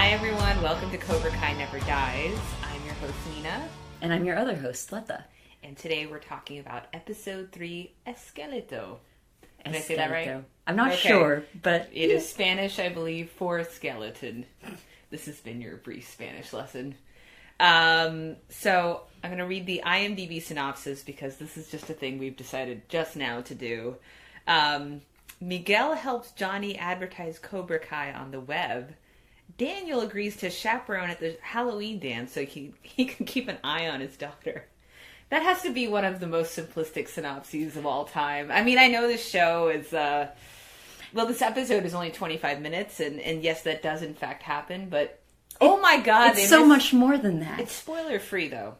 Hi everyone, welcome to Cobra Kai Never Dies. I'm your host Nina. And I'm your other host, Lata. And today we're talking about episode 3, Esqueleto. Did I say that right? I'm not sure, but... It is Spanish, I believe, for skeleton. This has been your brief Spanish lesson. So I'm going to read the IMDb synopsis because this is just a thing we've decided just now to do. Miguel helps Johnny advertise Cobra Kai on the web. Daniel agrees to chaperone at the Halloween dance so he can keep an eye on his daughter. That has to be one of the most simplistic synopses of all time. I mean, I know this show is... this episode is only 25 minutes, and yes, that does in fact happen, but... Oh my god! It's so much more than that. It's spoiler-free, though.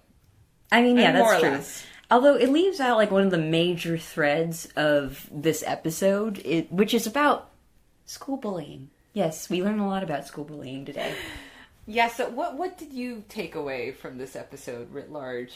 I mean, yeah, that's true. Less. Although it leaves out, like, one of the major threads of this episode, which is about school bullying. Yes, we learned a lot about school bullying today. Yeah, so what did you take away from this episode writ large?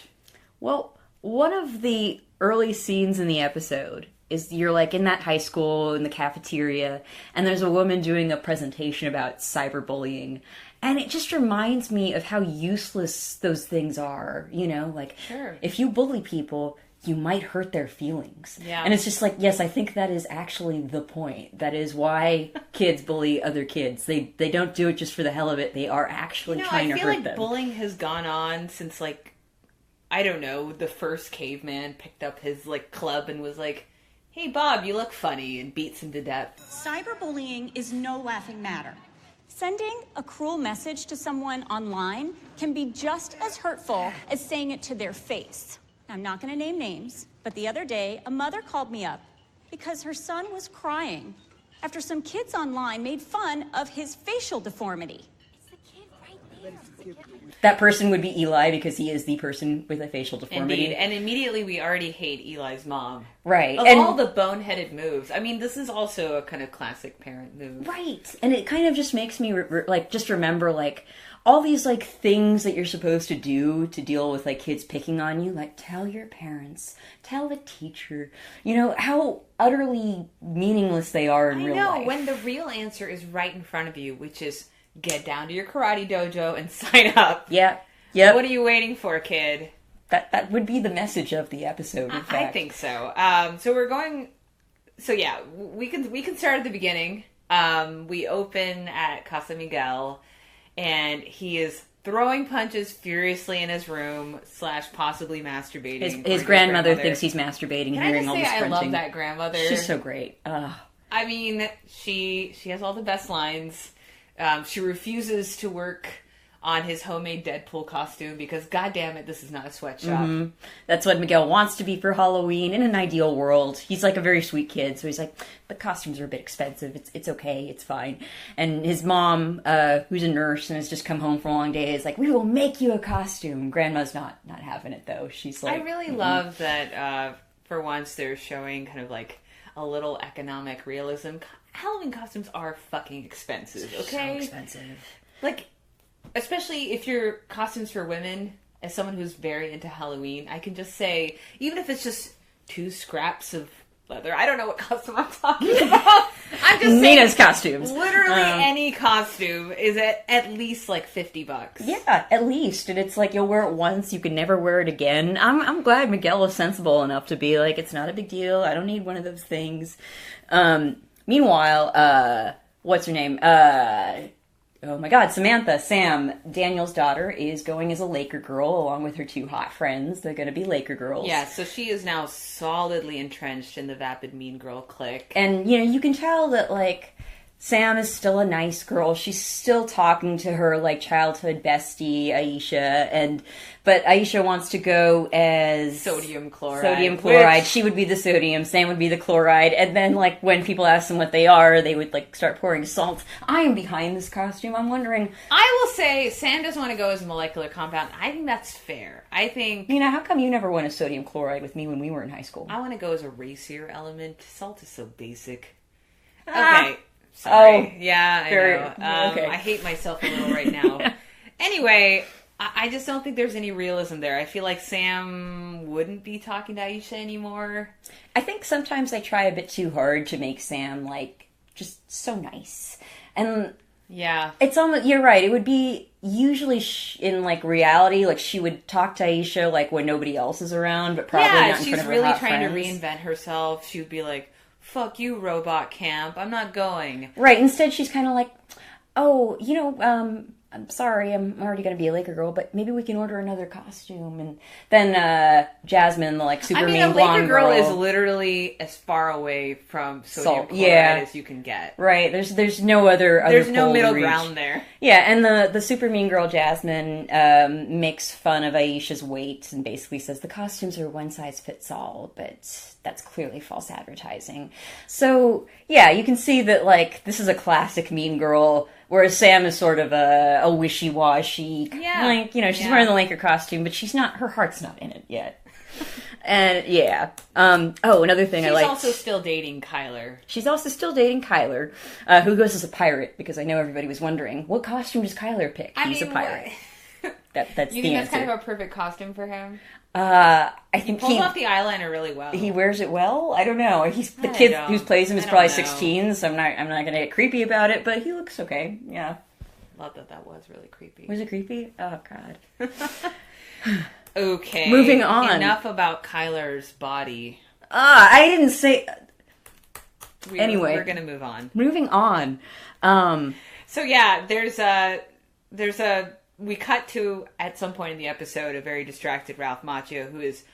Well, one of the early scenes in the episode is you're, like, in that high school, in the cafeteria, and there's a woman doing a presentation about cyberbullying. And it just reminds me of how useless those things are, you know? Like, sure. If you bully people, you might hurt their feelings. Yeah. And it's just like, yes, I think that is actually the point. That is why kids bully other kids. They don't do it just for the hell of it. They are actually trying to hurt them. I feel like bullying has gone on since, like, I don't know, the first caveman picked up his, like, club and was like, hey, Bob, you look funny, and beats him to death. Cyberbullying is no laughing matter. Sending a cruel message to someone online can be just as hurtful as saying it to their face. I'm not going to name names, but the other day, a mother called me up because her son was crying after some kids online made fun of his facial deformity. It's the kid right there. That person would be Eli because he is the person with a facial deformity. Indeed, and immediately we already hate Eli's mom. Right. Of all the boneheaded moves. I mean, this is also a kind of classic parent move. Right. And it kind of just makes me, just remember, like, all these, like, things that you're supposed to do to deal with, like, kids picking on you. Like, tell your parents. Tell the teacher. You know, how utterly meaningless they are in real life. I know, when the real answer is right in front of you, which is... get down to your karate dojo and sign up. Yeah. Yep. What are you waiting for, kid? That would be the message of the episode, in fact. I think so. So we're going... So yeah, we can start at the beginning. We open at Casa Miguel, and he is throwing punches furiously in his room / possibly masturbating. His grandmother thinks he's masturbating and hearing all this crunching. I love that grandmother. She's so great. I mean, she has all the best lines. She refuses to work on his homemade Deadpool costume because, goddammit, this is not a sweatshop. Mm-hmm. That's what Miguel wants to be for Halloween in an ideal world. He's like a very sweet kid, so he's like, the costumes are a bit expensive. It's okay. It's fine. And his mom, who's a nurse and has just come home from a long day, is like, we will make you a costume. Grandma's not having it, though. She's like... I really love that, for once, they're showing kind of like a little economic realism. Halloween costumes are fucking expensive, okay? So expensive. Like, especially if you're costumes for women, as someone who's very into Halloween, I can just say, even if it's just 2 scraps of leather, I don't know what costume I'm talking about. I'm just Nina's saying, costumes. Literally any costume is at least like $50. Yeah, at least. And it's like, you'll wear it once, you can never wear it again. I'm glad Miguel was sensible enough to be like, it's not a big deal, I don't need one of those things. Meanwhile, what's her name? Oh my god, Samantha, Sam, Daniel's daughter, is going as a Laker girl along with her 2 hot friends. They're going to be Laker girls. Yeah, so she is now solidly entrenched in the vapid mean girl clique. And, you know, you can tell that, like, Sam is still a nice girl. She's still talking to her, like, childhood bestie, Aisha, but Aisha wants to go as... Sodium chloride. Sodium chloride. She would be the sodium, Sam would be the chloride, and then, like, when people ask them what they are, they would, like, start pouring salt. I am behind this costume. I'm wondering... I will say, Sam doesn't want to go as a molecular compound. I think that's fair. I think... You know, how come you never went as sodium chloride with me when we were in high school? I want to go as a racier element. Salt is so basic. Okay. Sorry. Oh, yeah, I know. Okay. I hate myself a little right now. Anyway, I just don't think there's any realism there. I feel like Sam wouldn't be talking to Aisha anymore. I think sometimes they try a bit too hard to make Sam, like, just so nice. And Yeah. It's almost, you're right. It would be usually in like reality, like she would talk to Aisha like when nobody else is around, but probably not in front she's of her really hot trying friends. to reinvent herself. She would be like, fuck you, robot camp. I'm not going. Right. Instead, she's kind of like, oh, I'm sorry, I'm already going to be a Laker girl, but maybe we can order another costume. And then Jasmine, the like super mean blonde girl is literally as far away from sodium chloride as you can get. Right. There's no other There's no pole middle to reach. ground there. Yeah, and the super mean girl Jasmine makes fun of Aisha's weight and basically says the costumes are one size fits all, but that's clearly false advertising. So yeah, you can see that like this is a classic mean girl. Whereas Sam is sort of a wishy-washy, like, she's wearing the Laker costume, but she's not, her heart's not in it yet. And, yeah. Another thing I like. She's also still dating Kyler. She's also still dating Kyler, who goes as a pirate, because I know everybody was wondering, what costume does Kyler pick? He's a pirate. That's the answer. You think that's kind of a perfect costume for him? I think he pulls off the eyeliner really well. He wears it well. I don't know. The kid who plays him is probably 16, so I'm not gonna get creepy about it. But he looks okay. Yeah. Love that was really creepy. Was it creepy? Oh God. Okay. Moving on. Enough about Kyler's body. I didn't say. Anyway, we're gonna move on. Moving on. So yeah, there's a. We cut to, at some point in the episode, a very distracted Ralph Macchio who is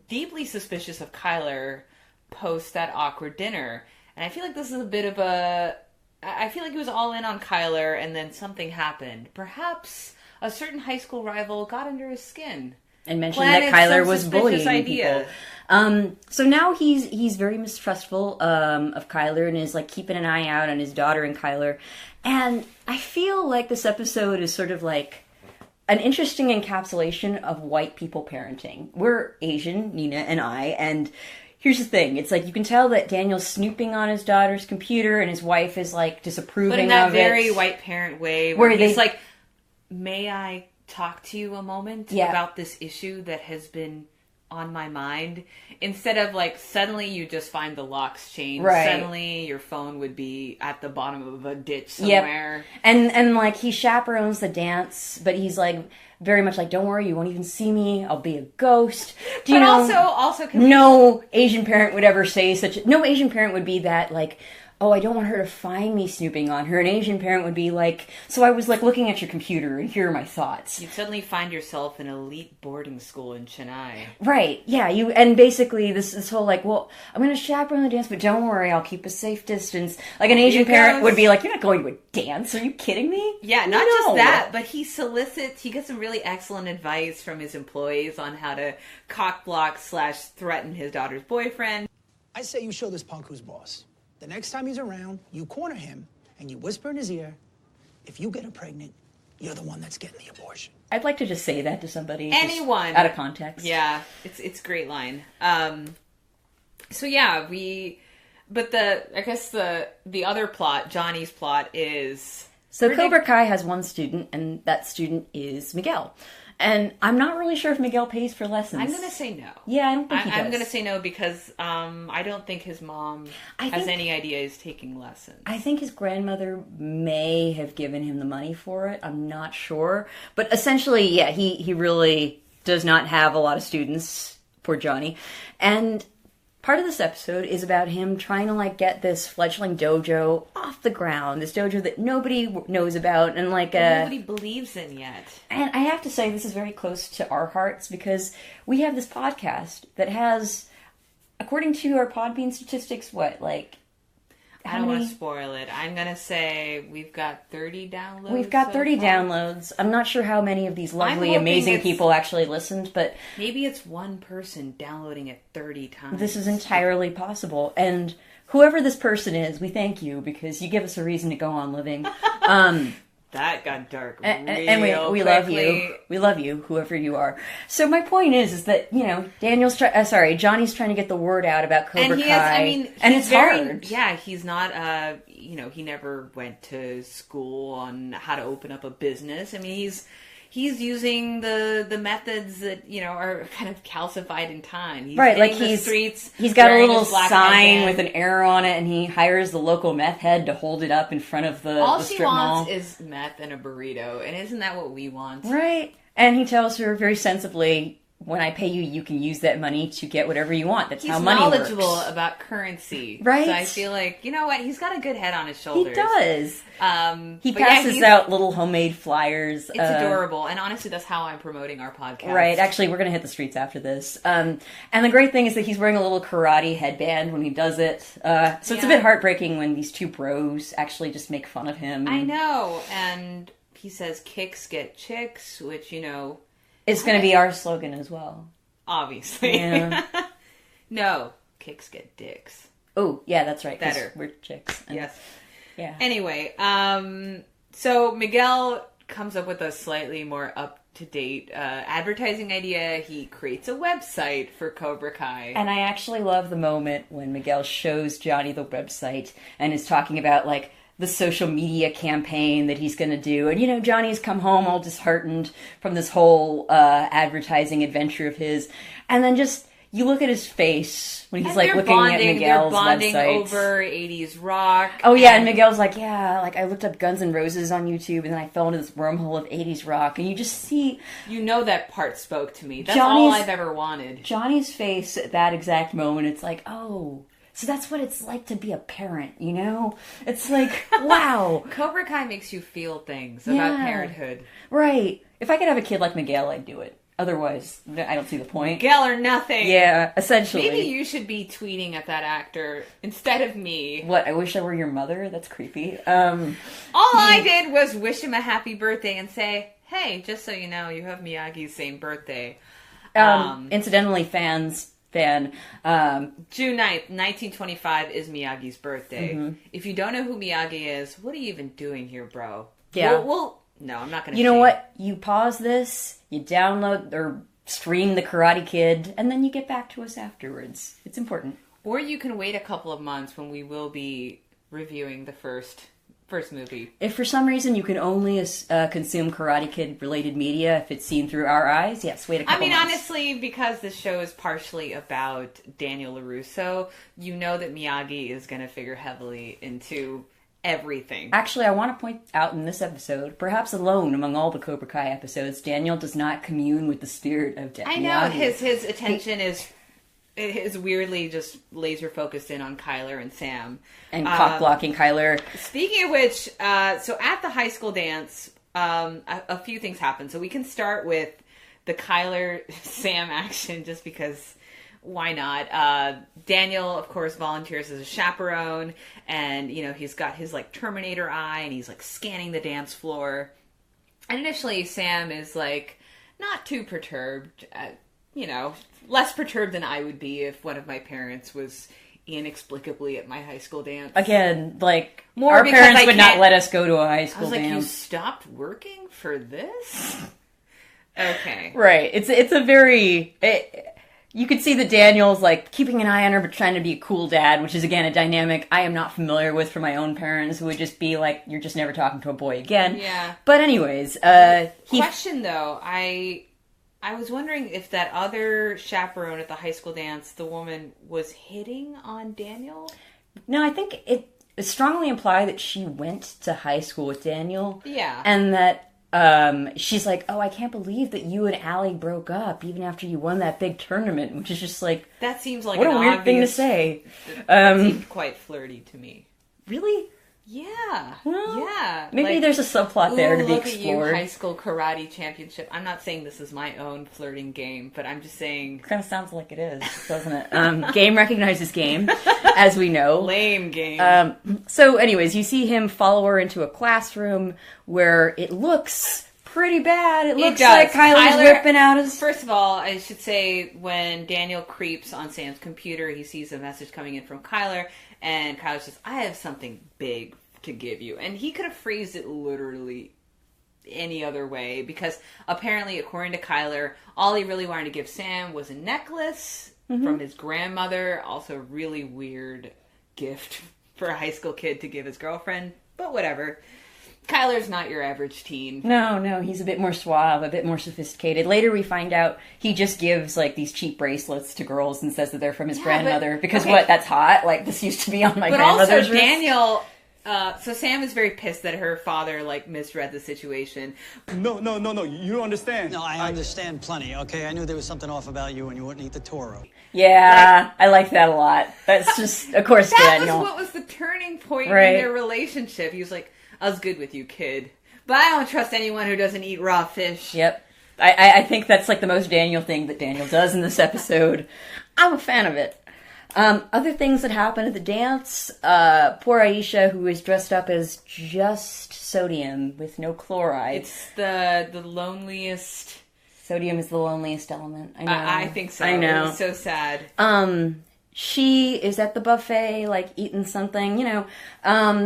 deeply suspicious of Kyler post that awkward dinner. And I feel like this is a bit of a... I feel like he was all in on Kyler and then something happened. Perhaps a certain high school rival got under his skin. And mentioned that Kyler was bullying people. So now he's very mistrustful of Kyler and is like keeping an eye out on his daughter and Kyler. And I feel like this episode is sort of like an interesting encapsulation of white people parenting. We're Asian, Nina and I, and here's the thing. It's like you can tell that Daniel's snooping on his daughter's computer and his wife is like disapproving of it. But in that very white parent way where he's like, may I talk to you a moment about this issue that has been on my mind? Instead of like suddenly you just find the locks changed. Right. Suddenly your phone would be at the bottom of a ditch somewhere. Yep. And like he chaperones the dance, but he's like very much like, don't worry, you won't even see me. I'll be a ghost. Also no Asian parent would ever say no Asian parent would be that like, oh, I don't want her to find me snooping on her. An Asian parent would be like, so I was like looking at your computer and here are my thoughts. You'd suddenly find yourself in an elite boarding school in Chennai. Right, yeah. And basically this whole like, well, I'm going to chaperone the dance, but don't worry, I'll keep a safe distance. Like an Asian parent would be like, you're not going to a dance, are you kidding me? Yeah, not just that, but he gets some really excellent advice from his employees on how to cock-block/threaten his daughter's boyfriend. I say you show this punk who's boss. The next time he's around, you corner him, and you whisper in his ear, if you get her pregnant, you're the one that's getting the abortion. I'd like to just say that to somebody. Anyone. Out of context. Yeah, it's a great line. So yeah, I guess the other plot, Johnny's plot is... So Cobra Kai has one student, and that student is Miguel. And I'm not really sure if Miguel pays for lessons. I'm going to say no. Yeah, I don't think he does. I'm going to say no because I don't think his mom has any idea he's taking lessons. I think his grandmother may have given him the money for it. I'm not sure. But essentially, yeah, he really does not have a lot of students, poor Johnny. And part of this episode is about him trying to like get this fledgling dojo off the ground, this dojo that nobody knows about and like nobody believes in yet. And I have to say this is very close to our hearts because we have this podcast that has, according to our Podbean statistics, I don't want to spoil it. I'm going to say we've got 30 downloads. We've got 30 downloads. I'm not sure how many of these lovely, amazing people actually listened, but... Maybe it's one person downloading it 30 times. This is entirely possible. And whoever this person is, we thank you because you give us a reason to go on living. That got dark and we love you. We love you, whoever you are. So my point is that, Johnny's trying to get the word out about Cobra Kai. And it's hard. Yeah, he's not, he never went to school on how to open up a business. I mean, he's using the methods that, you know, are kind of calcified in time. He's right, like hitting the streets. He's got a wearing little his black sign headband. with an arrow on it, and he hires the local meth head to hold it up in front of the All the she strip mall. wants is meth and a burrito, and isn't that what we want? Right. And he tells her very sensibly, when I pay you, you can use that money to get whatever you want. That's He's how money knowledgeable works. about currency. Right. So I feel like, you know what, he's got a good head on his shoulders. He does. He but yeah, passes out little homemade flyers. It's adorable, and honestly, that's how I'm promoting our podcast. Right, actually, we're going to hit the streets after this. And the great thing is that he's wearing a little karate headband when he does it. So it's a bit heartbreaking when these two bros actually just make fun of him. I know, and he says kicks get chicks, which, you know... It's going to be our slogan as well. Obviously. Yeah. No, kicks get dicks. Oh, yeah, that's right. 'cause Better. We're chicks. And, Yes. Yeah. Anyway, so Miguel comes up with a slightly more up-to-date advertising idea. He creates a website for Cobra Kai. And I actually love the moment when Miguel shows Johnny the website and is talking about, like, the social media campaign that he's going to do. And, you know, Johnny's come home all disheartened from this whole advertising adventure of his. And then just, you look at his face when he's, like, looking at Miguel's They're bonding website. over 80s rock. Oh, yeah, and Miguel's like, yeah, like, I looked up Guns N' Roses on YouTube, and then I fell into this wormhole of 80s rock. And you just see You know that part spoke to me. That's all I've ever wanted. Johnny's face at that exact moment. It's like, oh... So that's what it's like to be a parent, you know? It's like, wow. Cobra Kai makes you feel things about parenthood. Right. If I could have a kid like Miguel, I'd do it. Otherwise, I don't see the point. Miguel or nothing. Yeah, essentially. Maybe you should be tweeting at that actor instead of me. What, I wish I were your mother? That's creepy. All I did was wish him a happy birthday and say, hey, just so you know, you have Miyagi's same birthday. Incidentally, June 9th, 1925 is Miyagi's birthday. Mm-hmm. If you don't know who Miyagi is, what are you even doing here, bro? Yeah. No, I'm not going to. You know what? You pause this, you download or stream The Karate Kid, and then you get back to us afterwards. It's important. Or you can wait a couple of months when we will be reviewing the first movie. If for some reason you can only consume Karate Kid related media if it's seen through our eyes, yes, wait a couple months. Honestly, because this show is partially about Daniel LaRusso, you know that Miyagi is going to figure heavily into everything. Actually, I want to point out in this episode, perhaps alone among all the Cobra Kai episodes, Daniel does not commune with the spirit of Miyagi. I know his attention is weirdly just laser focused in on Kyler and Sam. And cock-blocking Kyler. Speaking of which, so at the high school dance, a few things happen. So we can start with the Kyler-Sam action just because why not? Daniel, of course, volunteers as a chaperone, and, you know, he's got his, like, Terminator eye, and he's, like, scanning the dance floor. And initially, Sam is, like, not too perturbed, you know, less perturbed than I would be if one of my parents was inexplicably at my high school dance. Again, like, More our because parents I would not can't- let us go to a high school I was like, you dance. stopped working for this? Okay. Right. It's a very... you could see that Daniel's, like, keeping an eye on her but trying to be a cool dad, which is, again, a dynamic I am not familiar with from my own parents, who would just be like, you're just never talking to a boy again. Yeah. But anyways, Question, though. I was wondering if that other chaperone at the high school dance, the woman, was hitting on Daniel? No, I think it strongly implied that she went to high school with Daniel. Yeah. And that she's like, oh, I can't believe that you and Allie broke up even after you won that big tournament, which is just like... That seems like what an a weird thing to obvious- say. That seemed quite flirty to me. Really? Yeah. Well, yeah. Maybe Like, there's a subplot there to be look at you, explored. high school karate championship. I'm not saying this is my own flirting game, but I'm just saying... Kind of sounds like it is, doesn't it? Game recognizes game, as we know. Lame game. So anyways, you see him follow her into a classroom where it looks pretty bad. It looks does. like Kyler's Kyler- whipping out his... First of all, I should say when Daniel creeps on Sam's computer, he sees a message coming in from Kyler, and Kyler says, I have something big to give you. And he could have phrased it literally any other way, because apparently, according to Kyler, all he really wanted to give Sam was a necklace from his grandmother. Also, a really weird gift for a high school kid to give his girlfriend, but whatever. Kyler's not your average teen. No, he's a bit more suave, a bit more sophisticated. Later we find out he just gives, like, these cheap bracelets to girls and says that they're from his grandmother. Because what? That's hot? Like, this used to be on my grandmother's But also, wrist. Daniel... so Sam is very pissed that her father, like, misread the situation. No, you don't understand. No, I understand plenty, okay? I knew there was something off about you and you wouldn't eat the Toro. Yeah, right. I like that a lot. That's just, of course, That Daniel. was what was the turning point in their relationship. He was like, I was good with you, kid. But I don't trust anyone who doesn't eat raw fish. Yep. I think that's, like, the most Daniel thing that Daniel does in this episode. I'm a fan of it. Other things that happen at the dance, poor Aisha, who is dressed up as just sodium with no chloride. It's the loneliest... Sodium is the loneliest element. I know. I think so. I know. It was so sad. She is at the buffet, like, eating something, you know.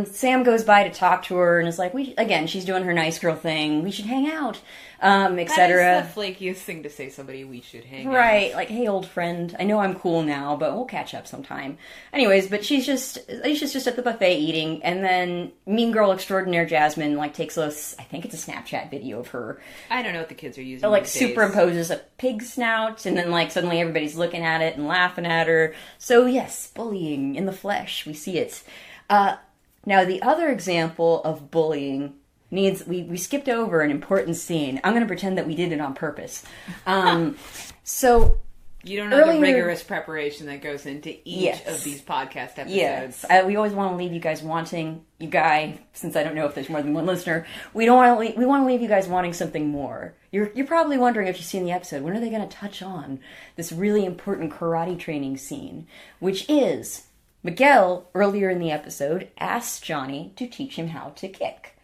Sam goes by to talk to her and is like, she's doing her nice girl thing. We should hang out, etc. That is the flakiest thing to say somebody we should hang out. Right, like, hey, old friend, I know I'm cool now, but we'll catch up sometime. Anyways, but Alicia's just at the buffet eating, and then Mean Girl Extraordinaire Jasmine, like, takes I think it's a Snapchat video of her. I don't know what the kids are using. Like, these days. superimposes a pig snout, and then, like, suddenly everybody's looking at it and laughing at her. So, yes, bullying in the flesh, we see it. Now, the other example of bullying needs... We skipped over an important scene. I'm going to pretend that we did it on purpose. So... You don't know the rigorous preparation that goes into each of these podcast episodes. Yes. We always want to leave you guys wanting... You guys, since I don't know if there's more than one listener, we want to leave you guys wanting something more. You're probably wondering, if you've seen the episode, when are they going to touch on this really important karate training scene? Which is, Miguel, earlier in the episode, asks Johnny to teach him how to kick.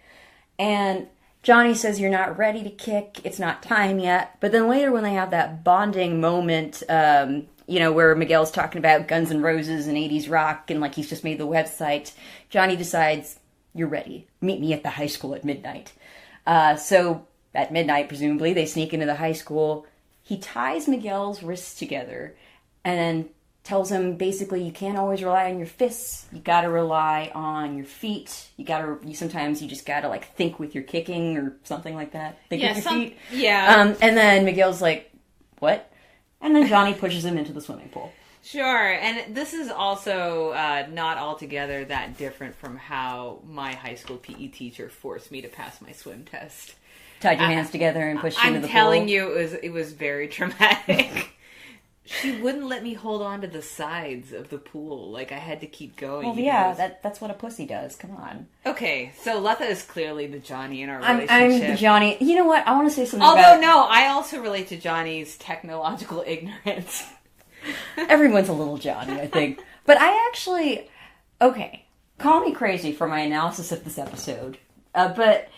And Johnny says, you're not ready to kick, it's not time yet. But then later when they have that bonding moment, where Miguel's talking about Guns N' Roses and 80s rock, and like he's just made the website, Johnny decides, you're ready. Meet me at the high school at midnight. So at midnight, presumably, they sneak into the high school. He ties Miguel's wrists together and then tells him basically you can't always rely on your fists. You gotta rely on your feet. Sometimes you just gotta like think with your kicking or something like that. Think with your feet. Yeah. And then Miguel's like, what? And then Johnny pushes him into the swimming pool. Sure, and this is also not altogether that different from how my high school PE teacher forced me to pass my swim test. Tied your hands together and pushed you into the pool. I'm telling you, it was very traumatic. She wouldn't let me hold on to the sides of the pool. Like, I had to keep going. Well, yeah, that's what a pussy does. Come on. Okay, so Lata is clearly the Johnny in our relationship. I'm the Johnny. You know what? I want to say something no, I also relate to Johnny's technological ignorance. Everyone's a little Johnny, I think. But I actually... Okay, call me crazy for my analysis of this episode. But...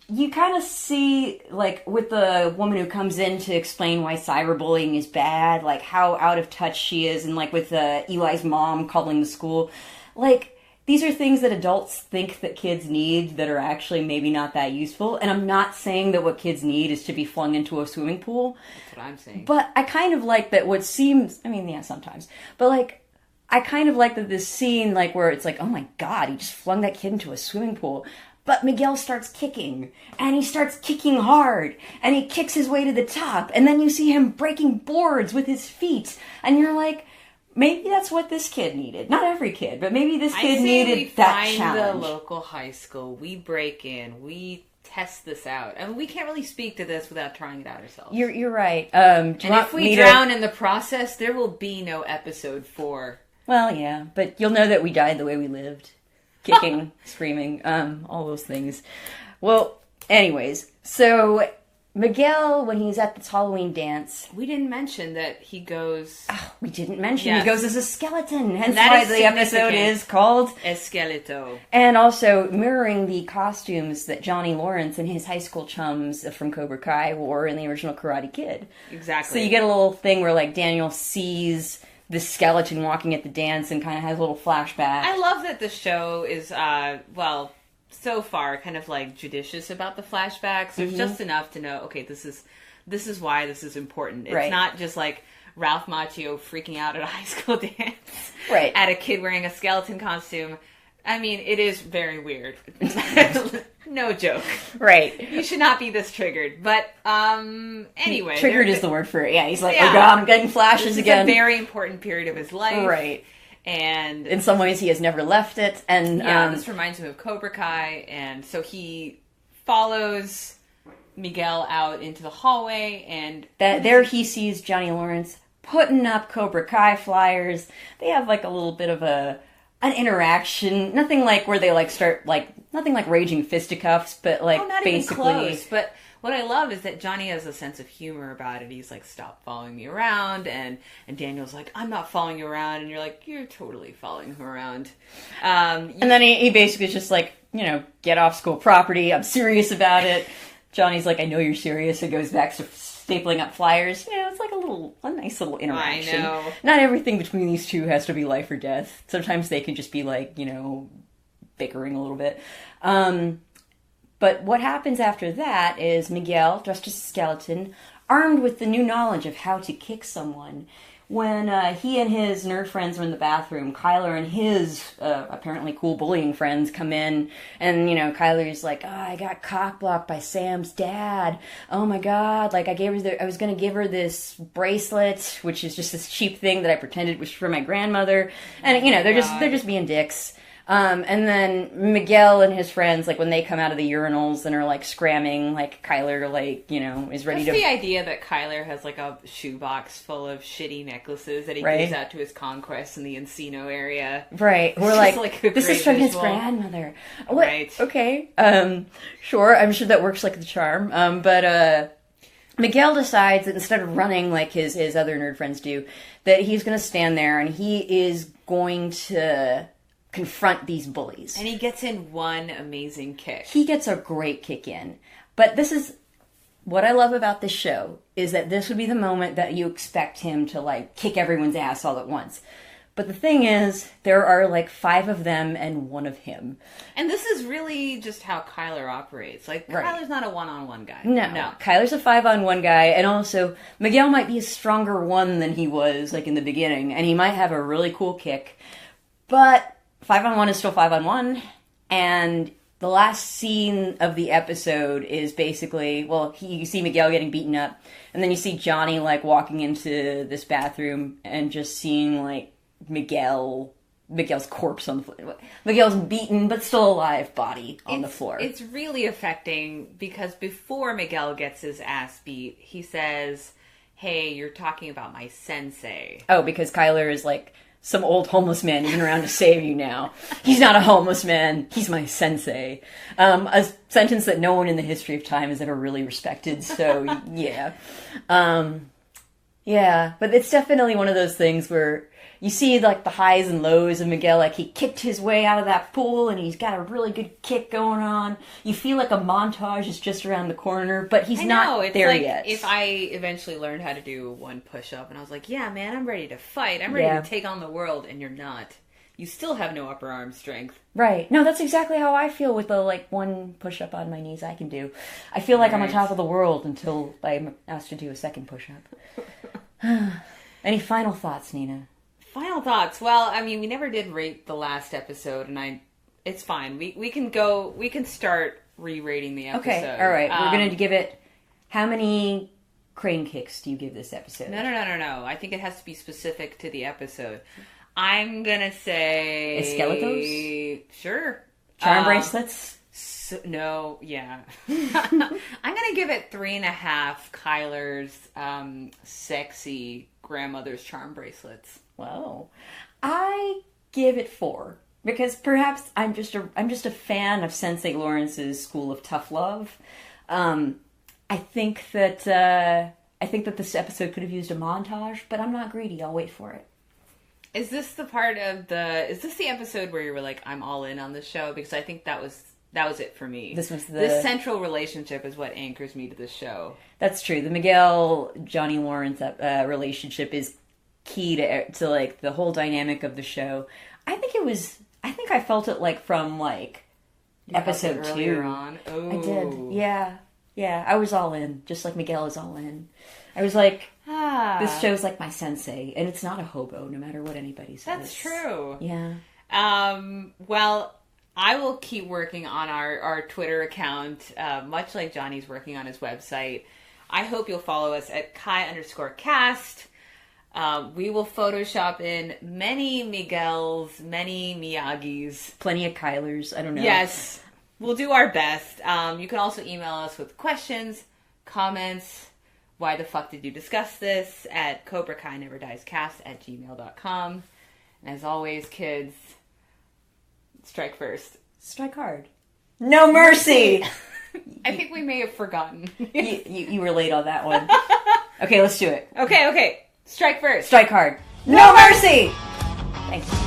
You kind of see, like, with the woman who comes in to explain why cyberbullying is bad, like, how out of touch she is, and, like, with Eli's mom calling the school. Like, these are things that adults think that kids need that are actually maybe not that useful. And I'm not saying that what kids need is to be flung into a swimming pool. That's what I'm saying. But I kind of like that what seems... I mean, yeah, sometimes. But, like... I kind of like that this scene, like, where it's like, oh my god, he just flung that kid into a swimming pool. But Miguel starts kicking, and he starts kicking hard, and he kicks his way to the top, and then you see him breaking boards with his feet, and you're like, maybe that's what this kid needed. Not every kid, but maybe this kid needed that challenge. We find the local high school, we break in, we test this out. I mean, we can't really speak to this without trying it out ourselves. You're right. And if we drown in the process, there will be no episode 4. Well, yeah, but you'll know that we died the way we lived. Kicking, screaming, all those things. Well, anyways, so Miguel, when he's at this Halloween dance... We didn't mention that he goes... Oh, we didn't mention he goes as a skeleton, hence that why the episode is called... Esqueleto. And also mirroring the costumes that Johnny Lawrence and his high school chums from Cobra Kai wore in the original Karate Kid. Exactly. So you get a little thing where, like, Daniel sees... the skeleton walking at the dance and kind of has a little flashback. I love that the show is, so far kind of like judicious about the flashbacks. There's just enough to know, okay, this is why this is important. It's not just like Ralph Macchio freaking out at a high school dance. Right. At a kid wearing a skeleton costume. I mean, it is very weird. No joke. Right. You should not be this triggered. But anyway. Triggered is the word for it. Yeah, he's like, oh god, I'm getting flashes again. It's a very important period of his life. Right. And in some ways he has never left it. And this reminds him of Cobra Kai. And so he follows Miguel out into the hallway. And there he sees Johnny Lawrence putting up Cobra Kai flyers. They have like a little bit of an interaction. Nothing like where they like start like nothing like raging fisticuffs, but like not basically even close. But what I love is that Johnny has a sense of humor about it. He's like, stop following me around, and Daniel's like, I'm not following you around, and you're like, you're totally following him around. And then he basically is just like, get off school property. I'm serious about it. Johnny's like, I know you're serious. It goes back to stapling up flyers. It's like a nice little interaction. I know. Not everything between these two has to be life or death. Sometimes they can just be like, bickering a little bit. But what happens after that is Miguel, dressed as a skeleton, armed with the new knowledge of how to kick someone. When he and his nerd friends are in the bathroom, Kyler and his apparently cool bullying friends come in, and Kyler's like, "Oh, I got cock-blocked by Sam's dad. Oh my god! Like I was gonna give her this bracelet, which is just this cheap thing that I pretended was for my grandmother." And they're just being dicks. And then Miguel and his friends, like when they come out of the urinals and are like scramming, like Kyler, like, is ready That's to... the idea that Kyler has like a shoebox full of shitty necklaces that he gives out to his conquests in the Encino area. Right. We're like this is from his grandmother. What? Right. Okay. Sure. I'm sure that works like the charm. But Miguel decides that instead of running like his other nerd friends do, that he's going to stand there and he is going to confront these bullies. And he gets in one amazing kick. He gets a great kick in. But this is what I love about this show, is that this would be the moment that you expect him to like kick everyone's ass all at once. But the thing is, there are like 5 of them and 1 of him. And this is really just how Kyler operates. Like, Kyler's not a one-on-one guy. No. Kyler's a 5-on-1 guy, and also Miguel might be a stronger one than he was like in the beginning, and he might have a really cool kick. But 5-on-1 is still 5-on-1, and the last scene of the episode is basically, you see Miguel getting beaten up, and then you see Johnny, like, walking into this bathroom and just seeing, like, Miguel's corpse on the floor. Miguel's beaten, but still alive body on the floor. It's really affecting, because before Miguel gets his ass beat, he says, hey, you're talking about my sensei. Oh, because Kyler is, like... some old homeless man isn't around to save you now. He's not a homeless man. He's my sensei. A sentence that no one in the history of time has ever really respected. So, yeah. Yeah, but it's definitely one of those things where you see, like, the highs and lows of Miguel. Like, he kicked his way out of that pool, and he's got a really good kick going on. You feel like a montage is just around the corner, but he's not there yet. If I eventually learned how to do one push-up, and I was like, yeah, man, I'm ready to fight. I'm ready to take on the world, and you're not. You still have no upper arm strength. Right. No, that's exactly how I feel with the, like, one push-up on my knees I can do. I feel like I'm on top of the world until I'm asked to do a second push-up. Any final thoughts, Nina? Final thoughts. Well, I mean, we never did rate the last episode, and it's fine. We can start re-rating the episode. Okay, all right. We're going to give it... How many crane kicks do you give this episode? No. I think it has to be specific to the episode. I'm going to say... Esqueletos? Sure. Charm bracelets? No, yeah. I'm going to give it 3.5 Kyler's sexy grandmother's charm bracelets. Wow. I give it 4 because perhaps I'm just a fan of Sensei Lawrence's school of tough love. I think that this episode could have used a montage, but I'm not greedy. I'll wait for it. Is this the episode where you were like, I'm all in on this show? Because I think that was it for me. This central relationship is what anchors me to this show. That's true. The Miguel Johnny Lawrence relationship is key to like the whole dynamic of the show. I think I felt it like from like episode 2 earlier on. Oh. I did. Yeah. I was all in, just like Miguel is all in. I was like, this show's like my sensei, and it's not a hobo, no matter what anybody says. That's true. Yeah. Well, I will keep working on our Twitter account, much like Johnny's working on his website. I hope you'll follow us at Kai_cast. We will Photoshop in many Miguels, many Miyagi's. Plenty of Kylers. I don't know. Yes. We'll do our best. You can also email us with questions, comments, why the fuck did you discuss this, at CobraKaiNeverDiesCast@gmail.com. And as always, kids, strike first. Strike hard. No mercy! I think we may have forgotten. you were late on that one. Okay, let's do it. Okay. Strike first. Strike hard. No mercy! Thanks.